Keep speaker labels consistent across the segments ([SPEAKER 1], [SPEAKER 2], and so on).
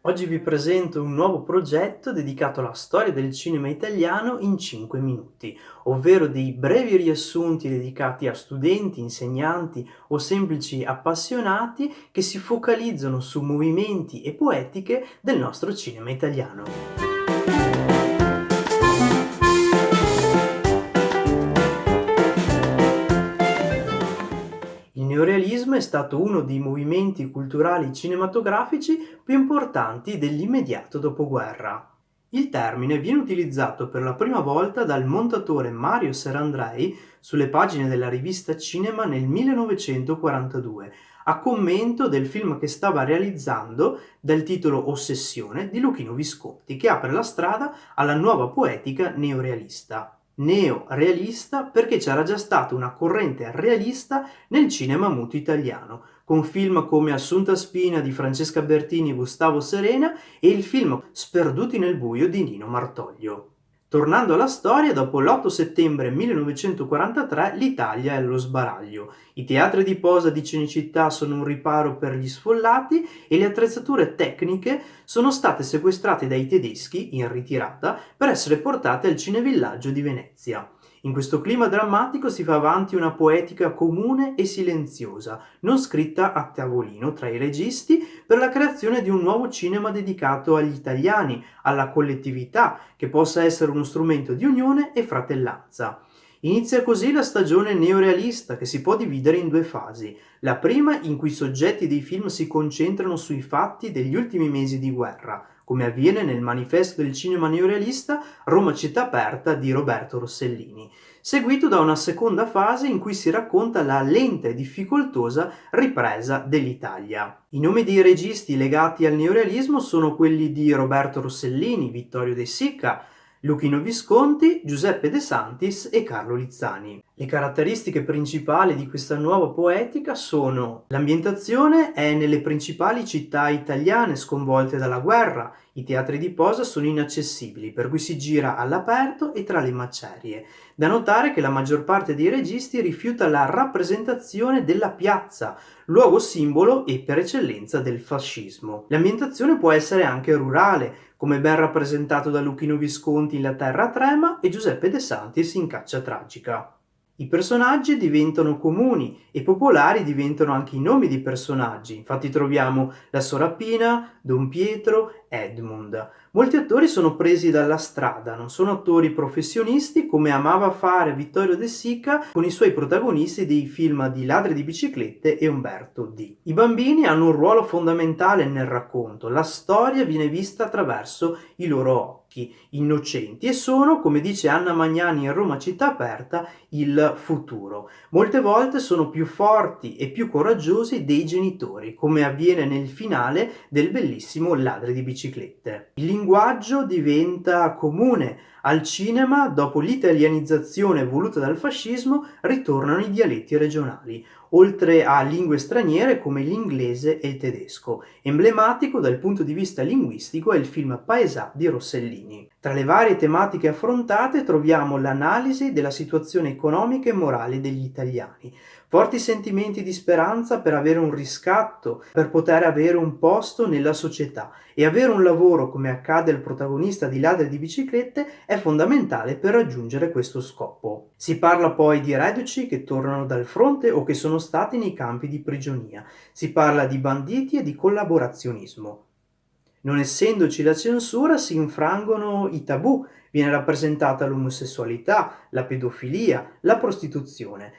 [SPEAKER 1] Oggi vi presento un nuovo progetto dedicato alla storia del cinema italiano in 5 minuti, ovvero dei brevi riassunti dedicati a studenti, insegnanti o semplici appassionati che si focalizzano su movimenti e poetiche del nostro cinema italiano. Il neorealismo è stato uno dei movimenti culturali cinematografici più importanti dell'immediato dopoguerra. Il termine viene utilizzato per la prima volta dal montatore Mario Serandrei sulle pagine della rivista Cinema nel 1942, a commento del film che stava realizzando dal titolo Ossessione di Luchino Visconti, che apre la strada alla nuova poetica neorealista. Neorealista perché c'era già stata una corrente realista nel cinema muto italiano, con film come Assunta Spina di Francesca Bertini e Gustavo Serena e il film Sperduti nel buio di Nino Martoglio. Tornando alla storia, dopo l'8 settembre 1943 l'Italia è allo sbaraglio. I teatri di posa di Cinecittà sono un riparo per gli sfollati e le attrezzature tecniche sono state sequestrate dai tedeschi, in ritirata, per essere portate al cinevillaggio di Venezia. In questo clima drammatico si fa avanti una poetica comune e silenziosa, non scritta a tavolino tra i registi, per la creazione di un nuovo cinema dedicato agli italiani, alla collettività, che possa essere uno strumento di unione e fratellanza. Inizia così la stagione neorealista, che si può dividere in due fasi. La prima in cui i soggetti dei film si concentrano sui fatti degli ultimi mesi di guerra, come avviene nel manifesto del cinema neorealista Roma città aperta di Roberto Rossellini, seguito da una seconda fase in cui si racconta la lenta e difficoltosa ripresa dell'Italia. I nomi dei registi legati al neorealismo sono quelli di Roberto Rossellini, Vittorio De Sica, Luchino Visconti, Giuseppe De Santis e Carlo Lizzani. Le caratteristiche principali di questa nuova poetica sono: l'ambientazione è nelle principali città italiane sconvolte dalla guerra, i teatri di posa sono inaccessibili, per cui si gira all'aperto e tra le macerie. Da notare che la maggior parte dei registi rifiuta la rappresentazione della piazza, luogo simbolo e per eccellenza del fascismo. L'ambientazione può essere anche rurale, come ben rappresentato da Luchino Visconti in La terra trema e Giuseppe De Santis in Caccia tragica. I personaggi diventano comuni e popolari diventano anche i nomi di personaggi, infatti troviamo la Sorappina, Don Pietro, Edmund. Molti attori sono presi dalla strada, non sono attori professionisti come amava fare Vittorio De Sica con i suoi protagonisti dei film di Ladri di biciclette e Umberto D. I bambini hanno un ruolo fondamentale nel racconto, la storia viene vista attraverso i loro occhi innocenti e sono, come dice Anna Magnani in Roma città aperta, il futuro. Molte volte sono più forti e più coraggiosi dei genitori, come avviene nel finale del bellissimo Ladri di biciclette. Il linguaggio diventa comune. Al cinema, dopo l'italianizzazione voluta dal fascismo, ritornano i dialetti regionali, oltre a lingue straniere come l'inglese e il tedesco. Emblematico dal punto di vista linguistico è il film Paesà di Rossellini. Tra le varie tematiche affrontate troviamo l'analisi della situazione economica e morale degli italiani, forti sentimenti di speranza per avere un riscatto, per poter avere un posto nella società e avere un lavoro, come accade al protagonista di Ladri di biciclette, è fondamentale per raggiungere questo scopo. Si parla poi di reduci che tornano dal fronte o che sono stati nei campi di prigionia. Si parla di banditi e di collaborazionismo. Non essendoci la censura si infrangono i tabù, viene rappresentata l'omosessualità, la pedofilia, la prostituzione.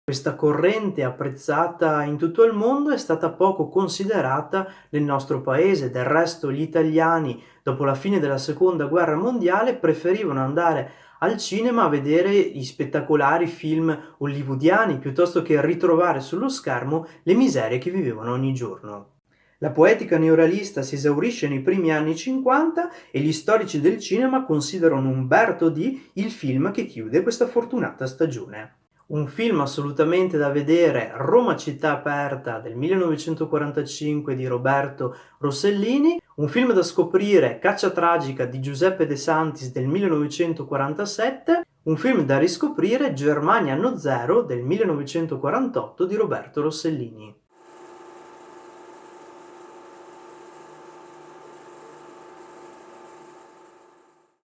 [SPEAKER 1] Questa corrente apprezzata in tutto il mondo è stata poco considerata nel nostro paese, del resto gli italiani dopo la fine della seconda guerra mondiale preferivano andare al cinema a vedere gli spettacolari film hollywoodiani piuttosto che ritrovare sullo schermo le miserie che vivevano ogni giorno. La poetica neorealista si esaurisce nei primi anni 50 e gli storici del cinema considerano Umberto D. il film che chiude questa fortunata stagione. Un film assolutamente da vedere, Roma città aperta del 1945 di Roberto Rossellini, un film da scoprire, Caccia tragica di Giuseppe De Santis del 1947, un film da riscoprire, Germania anno zero del 1948 di Roberto Rossellini.